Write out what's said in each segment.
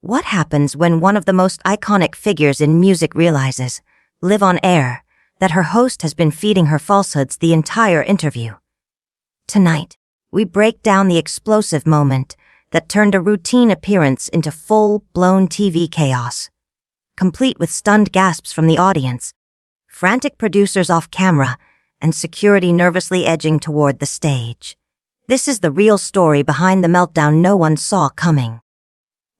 What happens when one of the most iconic figures in music realizes, live on air, that her host has been feeding her falsehoods the entire interview? Tonight, we break down the explosive moment that turned a routine appearance into full-blown TV chaos, complete with stunned gasps from the audience, frantic producers off camera, and security nervously edging toward the stage. This is the real story behind the meltdown no one saw coming.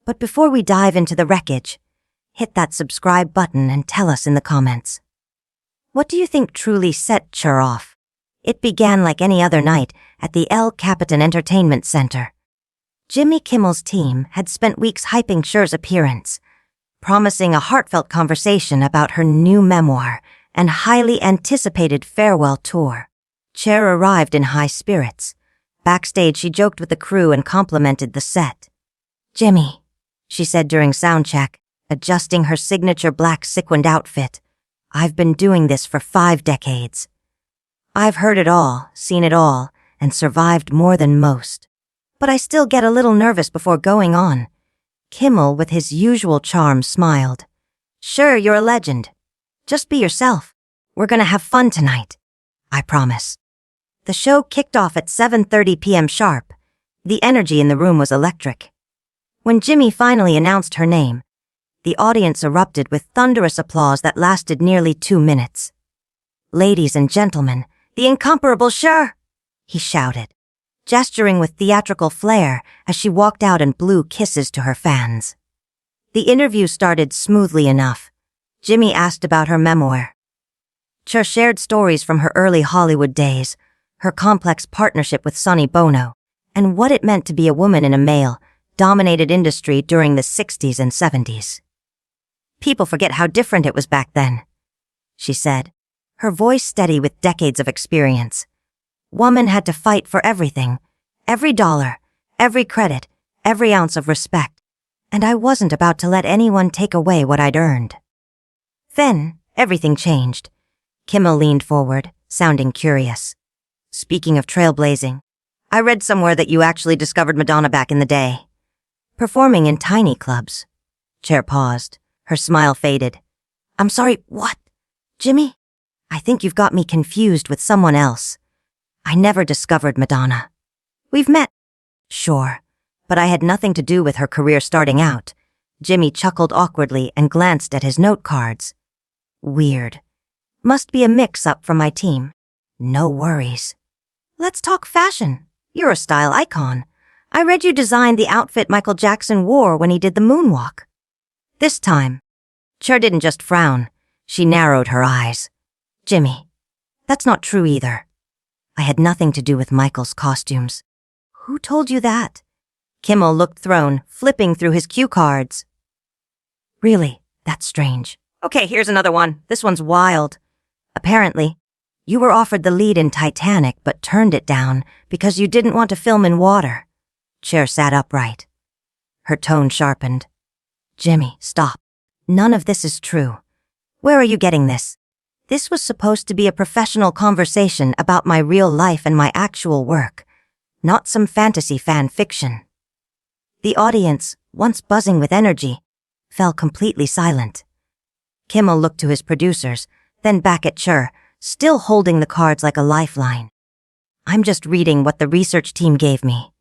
But before we dive into the wreckage, hit that subscribe button and tell us in the comments. What do you think truly set Cher off? It began like any other night at the El Capitan Entertainment Center. Jimmy Kimmel's team had spent weeks hyping Cher's appearance, promising a heartfelt conversation about her new memoir and highly anticipated farewell tour. Cher arrived in high spirits. Backstage, she joked with the crew and complimented the set. "Jimmy," she said during soundcheck, adjusting her signature black sequined outfit, "I've been doing this for 5 decades. I've heard it all, seen it all, and survived more than most. But I still get a little nervous before going on." Kimmel, with his usual charm, smiled. "Sure, you're a legend. Just be yourself. We're gonna have fun tonight. I promise." The show kicked off at 7:30 p.m. sharp. The energy in the room was electric. When Jimmy finally announced her name, the audience erupted with thunderous applause that lasted nearly 2 minutes. "Ladies and gentlemen, the incomparable Cher!" he shouted, gesturing with theatrical flair as she walked out and blew kisses to her fans. The interview started smoothly enough. Jimmy asked about her memoir. Cher shared stories from her early Hollywood days, her complex partnership with Sonny Bono, and what it meant to be a woman in a male-dominated industry during the 60s and 70s. "People forget how different it was back then," she said, her voice steady with decades of experience. "Woman had to fight for everything, every dollar, every credit, every ounce of respect, and I wasn't about to let anyone take away what I'd earned." Then, everything changed. Kimmel leaned forward, sounding curious. "Speaking of trailblazing, I read somewhere that you actually discovered Madonna back in the day. Performing in tiny clubs." Cher paused. Her smile faded. "I'm sorry, what? Jimmy? I think you've got me confused with someone else. I never discovered Madonna. We've met." "Sure, but I had nothing to do with her career starting out." Jimmy chuckled awkwardly and glanced at his note cards. "Weird. Must be a mix-up from my team." "No worries. Let's talk fashion. You're a style icon. I read you designed the outfit Michael Jackson wore when he did the moonwalk." This time, Cher didn't just frown. She narrowed her eyes. "Jimmy, that's not true either. I had nothing to do with Michael's costumes." "Who told you that?" Kimmel looked thrown, flipping through his cue cards. "Really? That's strange. Okay, here's another one. This one's wild. Apparently, you were offered the lead in Titanic but turned it down because you didn't want to film in water." Cher sat upright. Her tone sharpened. "Jimmy, stop. None of this is true. Where are you getting this? This was supposed to be a professional conversation about my real life and my actual work, not some fantasy fan fiction." The audience, once buzzing with energy, fell completely silent. Kimmel looked to his producers, then back at Cher, still holding the cards like a lifeline. "I'm just reading what the research team gave me,"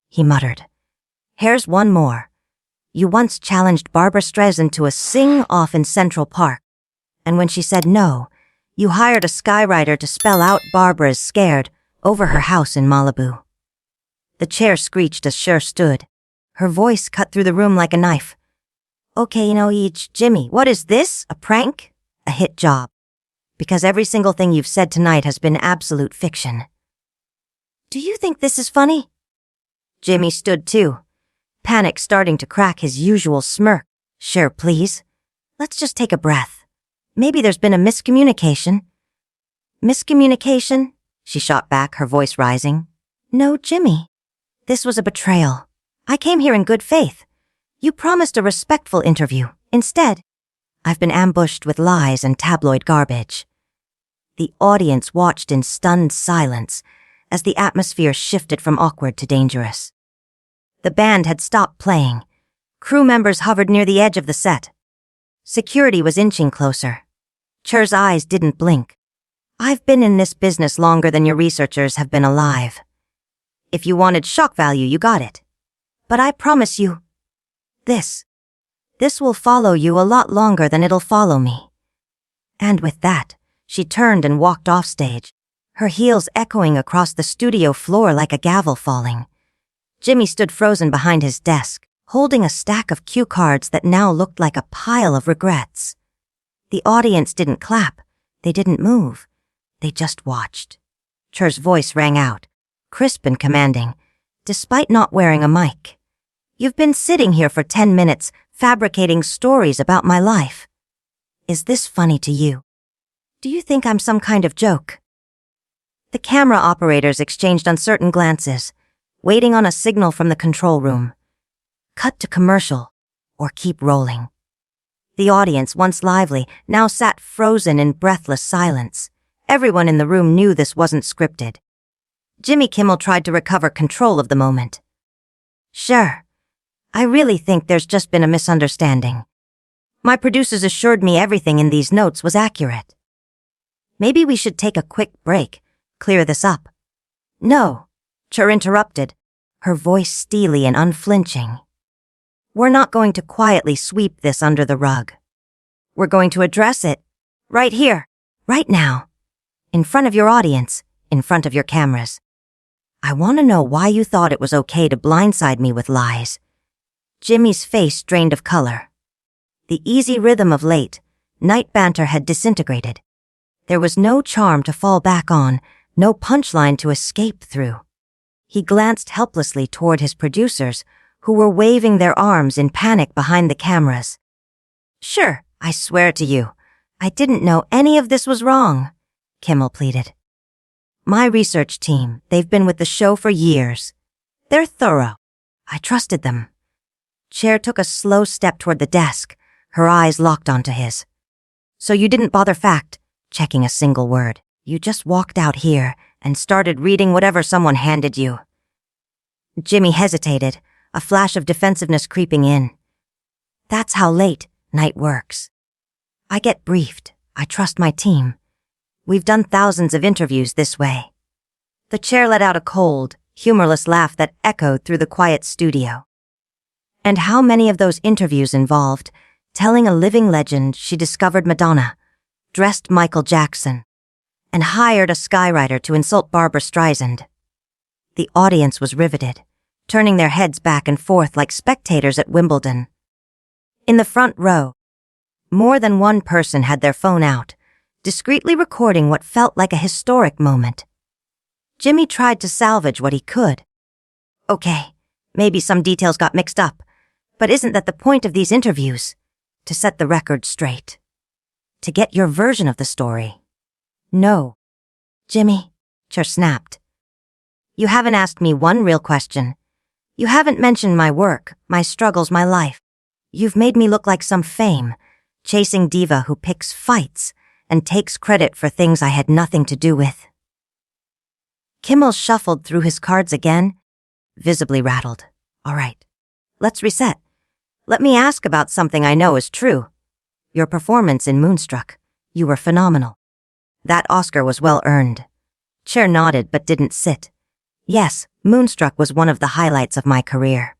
he muttered. "Here's one more. You once challenged Barbra Streisand to a sing-off in Central Park, and when she said no, you hired a skywriter to spell out Barbara's scared over her house in Malibu." The chair screeched as Cher stood. Her voice cut through the room like a knife. "Okay, Jimmy, what is this? A prank? A hit job? Because every single thing you've said tonight has been absolute fiction." "Do you think this is funny?" Jimmy stood too, panic starting to crack his usual smirk. "Cher, please. Let's just take a breath. Maybe there's been a miscommunication." "Miscommunication?" she shot back, her voice rising. "No, Jimmy. This was a betrayal. I came here in good faith. You promised a respectful interview. Instead, I've been ambushed with lies and tabloid garbage." The audience watched in stunned silence as the atmosphere shifted from awkward to dangerous. The band had stopped playing. Crew members hovered near the edge of the set. Security was inching closer. Cher's eyes didn't blink. I've been in this business longer than your researchers have been alive. If you wanted shock value, you got it. But I promise you, this will follow you a lot longer than it'll follow me. And with that, she turned and walked off stage, her heels echoing across the studio floor like a gavel falling. Jimmy stood frozen behind his desk, holding a stack of cue cards that now looked like a pile of regrets. The audience didn't clap. They didn't move. They just watched. Cher's voice rang out, crisp and commanding, despite not wearing a mic. You've been sitting here for 10 minutes, fabricating stories about my life. Is this funny to you? Do you think I'm some kind of joke? The camera operators exchanged uncertain glances, waiting on a signal from the control room. Cut to commercial, or keep rolling. The audience, once lively, now sat frozen in breathless silence. Everyone in the room knew this wasn't scripted. Jimmy Kimmel tried to recover control of the moment. Cher, I really think there's just been a misunderstanding. My producers assured me everything in these notes was accurate. Maybe we should take a quick break, clear this up. No, Cher interrupted, her voice steely and unflinching. We're not going to quietly sweep this under the rug. We're going to address it, right here, right now, in front of your audience, in front of your cameras. I want to know why you thought it was okay to blindside me with lies. Jimmy's face drained of color. The easy rhythm of late night banter had disintegrated. There was no charm to fall back on, no punchline to escape through. He glanced helplessly toward his producers, who were waving their arms in panic behind the cameras. Sure, I swear to you, I didn't know any of this was wrong, Kimmel pleaded. My research team, they've been with the show for years. They're thorough. I trusted them. Cher took a slow step toward the desk, her eyes locked onto his. So you didn't bother fact-checking a single word. You just walked out here and started reading whatever someone handed you. Jimmy hesitated, a flash of defensiveness creeping in. That's how late night works. I get briefed. I trust my team. We've done thousands of interviews this way. The chair let out a cold, humorless laugh that echoed through the quiet studio. And how many of those interviews involved telling a living legend she discovered Madonna, dressed Michael Jackson, and hired a skywriter to insult Barbra Streisand? The audience was riveted, turning their heads back and forth like spectators at Wimbledon. In the front row, more than one person had their phone out, discreetly recording what felt like a historic moment. Jimmy tried to salvage what he could. Okay, maybe some details got mixed up, but isn't that the point of these interviews? To set the record straight. To get your version of the story. No. Jimmy, Cher snapped. You haven't asked me one real question. You haven't mentioned my work, my struggles, my life. You've made me look like some fame, chasing diva who picks fights and takes credit for things I had nothing to do with. Kimmel shuffled through his cards again, visibly rattled. All right, let's reset. Let me ask about something I know is true. Your performance in Moonstruck. You were phenomenal. That Oscar was well earned. Cher nodded but didn't sit. Yes, Moonstruck was one of the highlights of my career.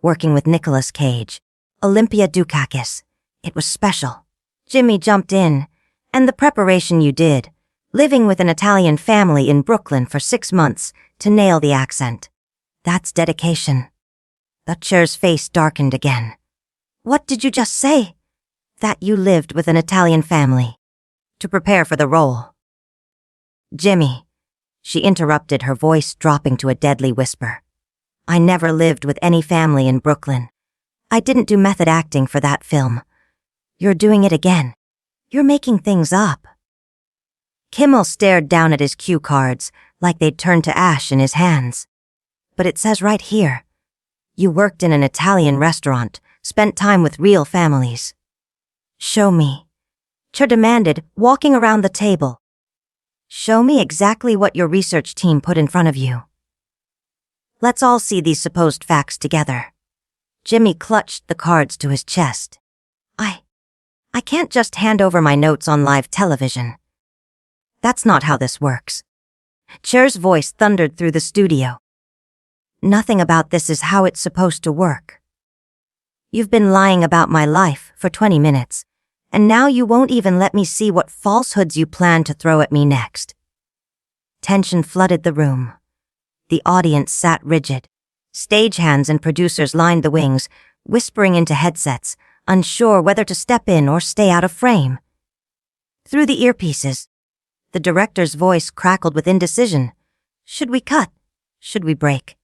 Working with Nicolas Cage, Olympia Dukakis. It was special. Jimmy jumped in. And the preparation you did, living with an Italian family in Brooklyn for 6 months to nail the accent. That's dedication. The Cher's face darkened again. What did you just say? That you lived with an Italian family to prepare for the role. Jimmy, she interrupted, her voice dropping to a deadly whisper. I never lived with any family in Brooklyn. I didn't do method acting for that film. You're doing it again. You're making things up. Kimmel stared down at his cue cards like they'd turned to ash in his hands. But it says right here, you worked in an Italian restaurant, spent time with real families. Show me. Cher demanded, walking around the table. Show me exactly what your research team put in front of you. Let's all see these supposed facts together. Jimmy clutched the cards to his chest. I can't just hand over my notes on live television. That's not how this works. Cher's voice thundered through the studio. Nothing about this is how it's supposed to work. You've been lying about my life for 20 minutes, and now you won't even let me see what falsehoods you plan to throw at me next. Tension flooded the room. The audience sat rigid. Stagehands and producers lined the wings, whispering into headsets, unsure whether to step in or stay out of frame. Through the earpieces, the director's voice crackled with indecision. Should we cut? Should we break?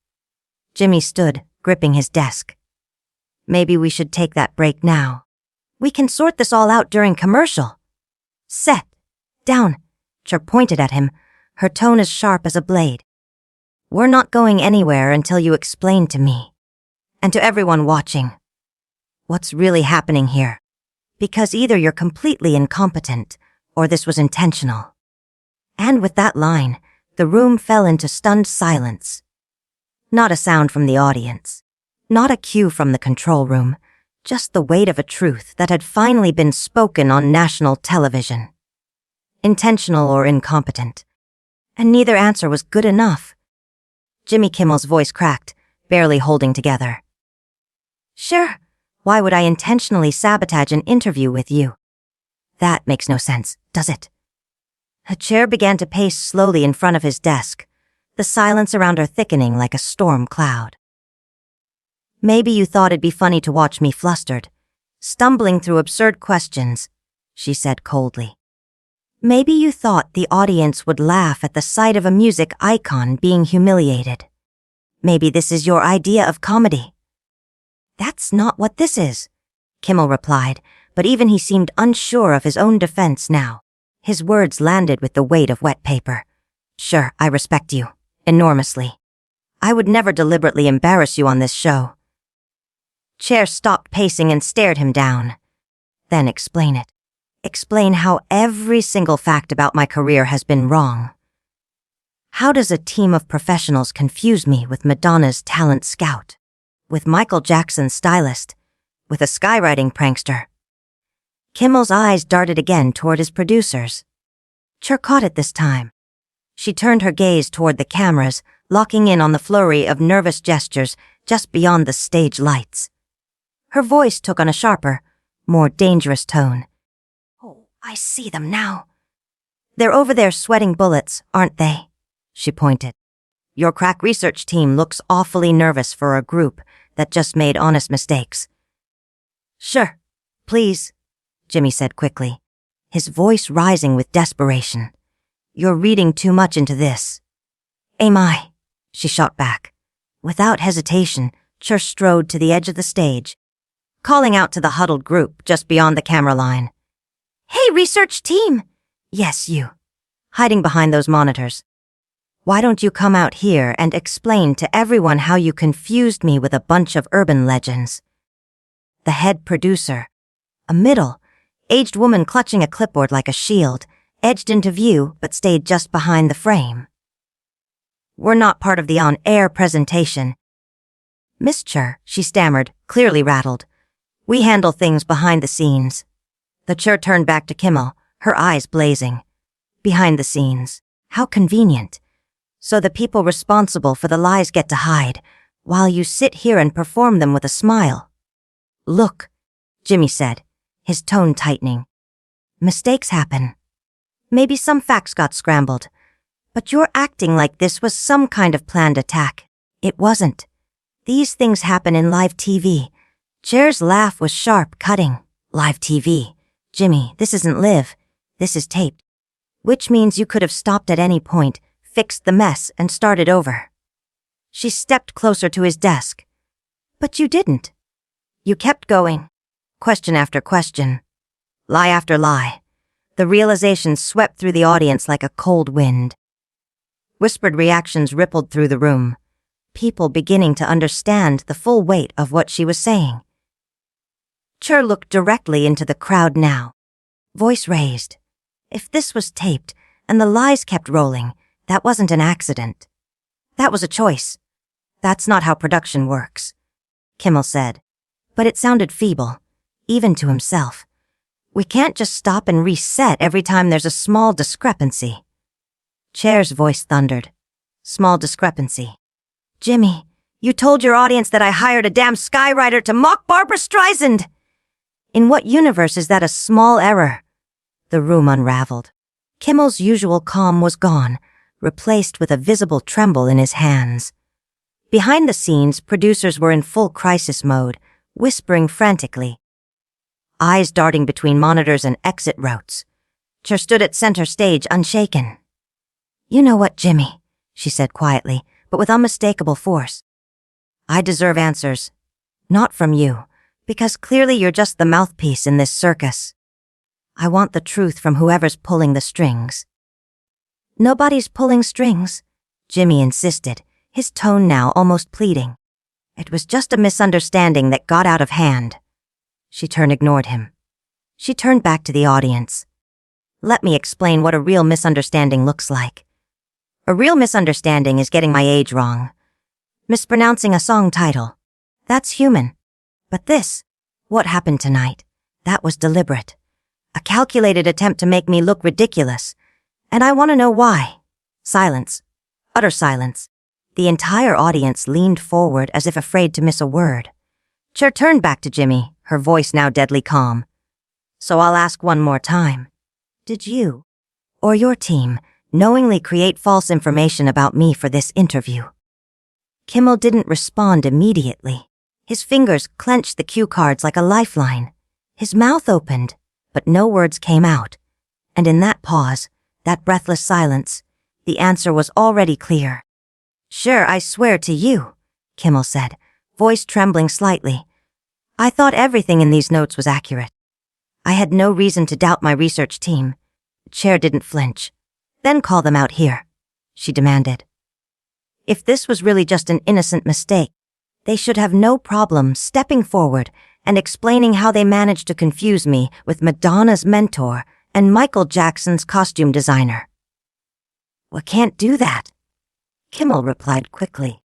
Jimmy stood, gripping his desk. Maybe we should take that break now. We can sort this all out during commercial. Set. Down. Cher pointed at him, her tone as sharp as a blade. We're not going anywhere until you explain to me, and to everyone watching, what's really happening here. Because either you're completely incompetent, or this was intentional. And with that line, the room fell into stunned silence. Not a sound from the audience. Not a cue from the control room. Just the weight of a truth that had finally been spoken on national television. Intentional or incompetent. And neither answer was good enough. Jimmy Kimmel's voice cracked, barely holding together. Cher, why would I intentionally sabotage an interview with you? That makes no sense, does it? A chair began to pace slowly in front of his desk, the silence around her thickening like a storm cloud. Maybe you thought it'd be funny to watch me flustered, stumbling through absurd questions, she said coldly. Maybe you thought the audience would laugh at the sight of a music icon being humiliated. Maybe this is your idea of comedy. That's not what this is, Kimmel replied, but even he seemed unsure of his own defense now. His words landed with the weight of wet paper. Sure, I respect you. Enormously. I would never deliberately embarrass you on this show. Cher stopped pacing and stared him down. Then explain it. Explain how every single fact about my career has been wrong. How does a team of professionals confuse me with Madonna's talent scout? With Michael Jackson's stylist? With a skywriting prankster? Kimmel's eyes darted again toward his producers. Cher caught it this time. She turned her gaze toward the cameras, locking in on the flurry of nervous gestures just beyond the stage lights. Her voice took on a sharper, more dangerous tone. Oh, I see them now. They're over there sweating bullets, aren't they? She pointed. Your crack research team looks awfully nervous for a group that just made honest mistakes. Sure, please, Jimmy said quickly, his voice rising with desperation. You're reading too much into this. Am I? She shot back. Without hesitation, Cher strode to the edge of the stage, calling out to the huddled group just beyond the camera line. Hey, research team! Yes, you. Hiding behind those monitors. Why don't you come out here and explain to everyone how you confused me with a bunch of urban legends? The head producer, a middle-aged woman clutching a clipboard like a shield, edged into view but stayed just behind the frame. We're not part of the on-air presentation. Miss Cher, she stammered, clearly rattled. We handle things behind the scenes. The Cher turned back to Kimmel, her eyes blazing. Behind the scenes. How convenient. So the people responsible for the lies get to hide, while you sit here and perform them with a smile. Look, Jimmy said, his tone tightening. Mistakes happen. Maybe some facts got scrambled, but you're acting like this was some kind of planned attack. It wasn't. These things happen in live TV. Cher's laugh was sharp, cutting. Live TV. Jimmy, this isn't live. This is taped. Which means you could have stopped at any point, fixed the mess, and started over. She stepped closer to his desk. But you didn't. You kept going. Question after question. Lie after lie. The realization swept through the audience like a cold wind. Whispered reactions rippled through the room, people beginning to understand the full weight of what she was saying. Cher looked directly into the crowd now, voice raised. If this was taped and the lies kept rolling, that wasn't an accident. That was a choice. That's not how production works, Kimmel said, but it sounded feeble, even to himself. We can't just stop and reset every time there's a small discrepancy. Cher's voice thundered. Small discrepancy. Jimmy, you told your audience that I hired a damn skywriter to mock Barbra Streisand! In what universe is that a small error? The room unraveled. Kimmel's usual calm was gone, replaced with a visible tremble in his hands. Behind the scenes, producers were in full crisis mode, whispering frantically. Eyes darting between monitors and exit routes. Cher stood at center stage, unshaken. You know what, Jimmy, she said quietly, but with unmistakable force. I deserve answers. Not from you, because clearly you're just the mouthpiece in this circus. I want the truth from whoever's pulling the strings. Nobody's pulling strings, Jimmy insisted, his tone now almost pleading. It was just a misunderstanding that got out of hand. She ignored him. She turned back to the audience. Let me explain what a real misunderstanding looks like. A real misunderstanding is getting my age wrong. Mispronouncing a song title. That's human. But this, what happened tonight, that was deliberate. A calculated attempt to make me look ridiculous. And I want to know why. Silence. Utter silence. The entire audience leaned forward as if afraid to miss a word. Cher turned back to Jimmy, her voice now deadly calm. So I'll ask one more time. Did you, or your team, knowingly create false information about me for this interview? Kimmel didn't respond immediately. His fingers clenched the cue cards like a lifeline. His mouth opened, but no words came out. And in that pause, that breathless silence, the answer was already clear. Sure, I swear to you, Kimmel said, voice trembling slightly. I thought everything in these notes was accurate. I had no reason to doubt my research team. Cher didn't flinch. Then call them out here, she demanded. If this was really just an innocent mistake, they should have no problem stepping forward and explaining how they managed to confuse me with Madonna's mentor and Michael Jackson's costume designer. We can't do that, Kimmel replied quickly.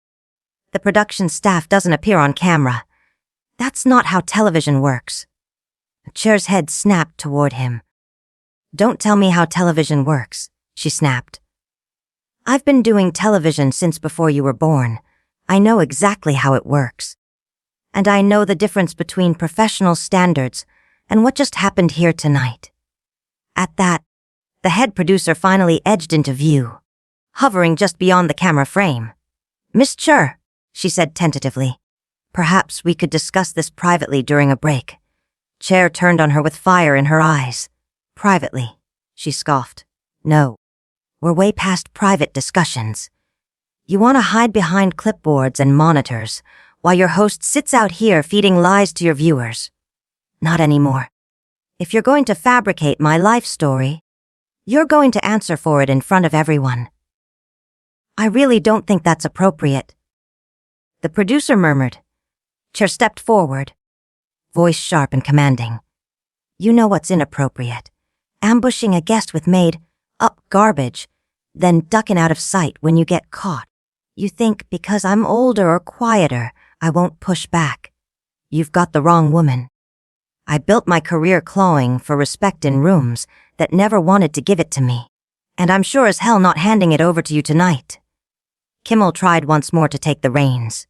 The production staff doesn't appear on camera. That's not how television works. Cher's head snapped toward him. Don't tell me how television works, she snapped. I've been doing television since before you were born. I know exactly how it works. And I know the difference between professional standards and what just happened here tonight. At that, the head producer finally edged into view, hovering just beyond the camera frame. Miss Cher, she said tentatively. Perhaps we could discuss this privately during a break. Cher turned on her with fire in her eyes. Privately, she scoffed. No, we're way past private discussions. You want to hide behind clipboards and monitors while your host sits out here feeding lies to your viewers. Not anymore. If you're going to fabricate my life story, you're going to answer for it in front of everyone. I really don't think that's appropriate. The producer murmured. Cher stepped forward, voice sharp and commanding. You know what's inappropriate. Ambushing a guest with made-up garbage, then ducking out of sight when you get caught. You think because I'm older or quieter, I won't push back. You've got the wrong woman. I built my career clawing for respect in rooms that never wanted to give it to me. And I'm sure as hell not handing it over to you tonight. Kimmel tried once more to take the reins.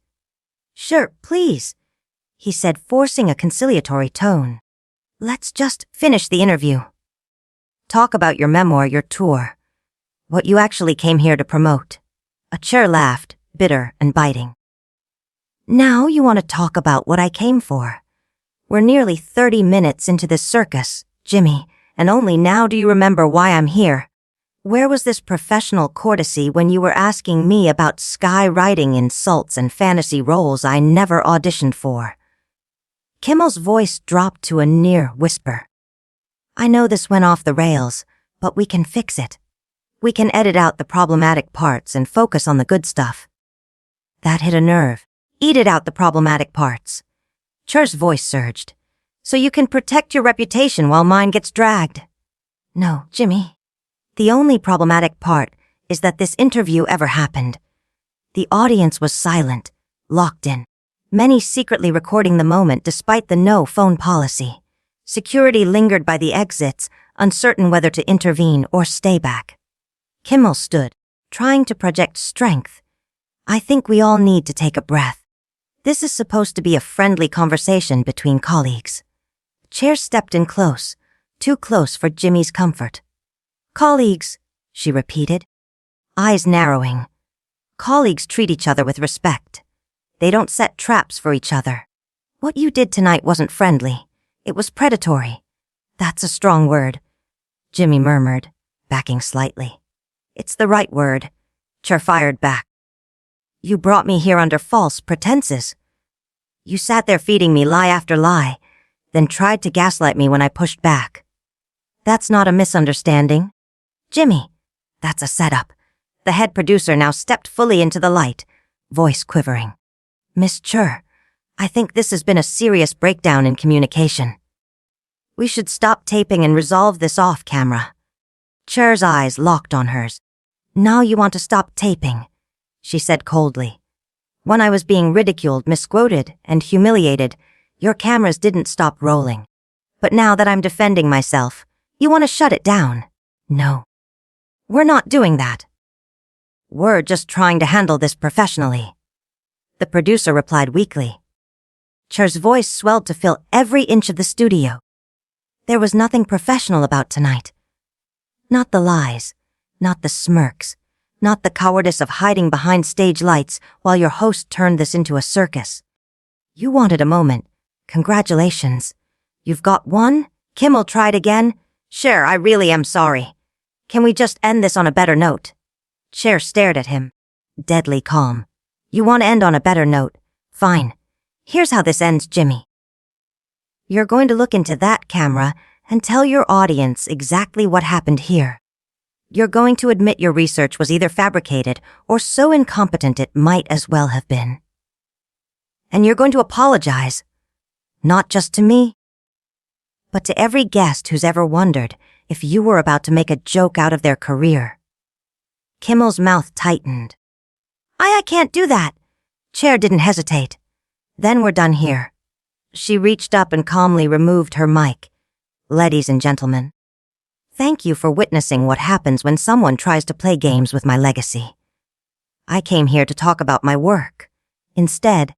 Sure, please, he said, forcing a conciliatory tone. Let's just finish the interview. Talk about your memoir, your tour. What you actually came here to promote. Cher laughed, bitter and biting. Now you want to talk about what I came for. We're nearly 30 minutes into this circus, Jimmy, and only now do you remember why I'm here. Where was this professional courtesy when you were asking me about skywriting insults and fantasy roles I never auditioned for? Kimmel's voice dropped to a near whisper. I know this went off the rails, but we can fix it. We can edit out the problematic parts and focus on the good stuff. That hit a nerve. Eat it out, the problematic parts. Cher's voice surged. So you can protect your reputation while mine gets dragged. No, Jimmy. The only problematic part is that this interview ever happened. The audience was silent, locked in. many secretly recording the moment despite the no-phone policy. Security lingered by the exits, uncertain whether to intervene or stay back. Kimmel stood, trying to project strength. I think we all need to take a breath. This is supposed to be a friendly conversation between colleagues. Cher stepped in close, too close for Jimmy's comfort. Colleagues, she repeated, eyes narrowing. Colleagues treat each other with respect. They don't set traps for each other. What you did tonight wasn't friendly. It was predatory. That's a strong word, Jimmy murmured, backing slightly. It's the right word, Cher fired back. You brought me here under false pretenses. You sat there feeding me lie after lie, then tried to gaslight me when I pushed back. That's not a misunderstanding. Jimmy, that's a setup. The head producer now stepped fully into the light, voice quivering. Miss Cher, I think this has been a serious breakdown in communication. We should stop taping and resolve this off camera. Cher's eyes locked on hers. Now you want to stop taping, she said coldly. When I was being ridiculed, misquoted, and humiliated, your cameras didn't stop rolling. But now that I'm defending myself, you want to shut it down. No. We're not doing that. We're just trying to handle this professionally. The producer replied weakly. Cher's voice swelled to fill every inch of the studio. There was nothing professional about tonight. Not the lies, not the smirks, not the cowardice of hiding behind stage lights while your host turned this into a circus. You wanted a moment. Congratulations. You've got one? Kimmel tried again? Cher, I really am sorry. Can we just end this on a better note? Cher stared at him, deadly calm. You want to end on a better note? Fine. Here's how this ends, Jimmy. You're going to look into that camera and tell your audience exactly what happened here. You're going to admit your research was either fabricated or so incompetent it might as well have been. And you're going to apologize, not just to me, but to every guest who's ever wondered if you were about to make a joke out of their career. Kimmel's mouth tightened. I can't do that. Cher didn't hesitate. Then we're done here. She reached up and calmly removed her mic. Ladies and gentlemen, thank you for witnessing what happens when someone tries to play games with my legacy. I came here to talk about my work. Instead,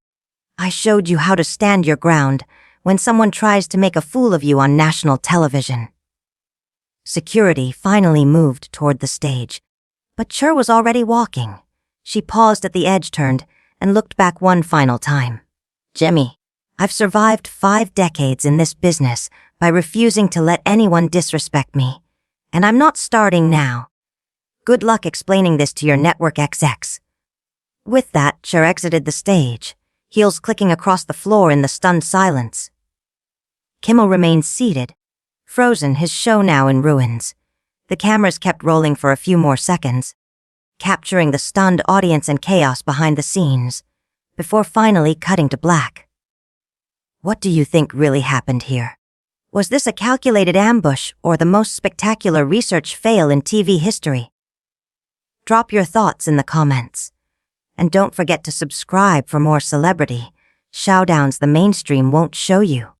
I showed you how to stand your ground when someone tries to make a fool of you on national television. Security finally moved toward the stage, but Cher was already walking. She paused at the edge, turned, and looked back one final time. Jimmy, I've survived 5 decades in this business by refusing to let anyone disrespect me, and I'm not starting now. Good luck explaining this to your network execs. With that, Cher exited the stage, heels clicking across the floor in the stunned silence. Kimmel remained seated, frozen, his show now in ruins. The cameras kept rolling for a few more seconds, capturing the stunned audience and chaos behind the scenes, before finally cutting to black. What do you think really happened here? Was this a calculated ambush or the most spectacular research fail in TV history? Drop your thoughts in the comments. And don't forget to subscribe for more celebrity showdowns the mainstream won't show you.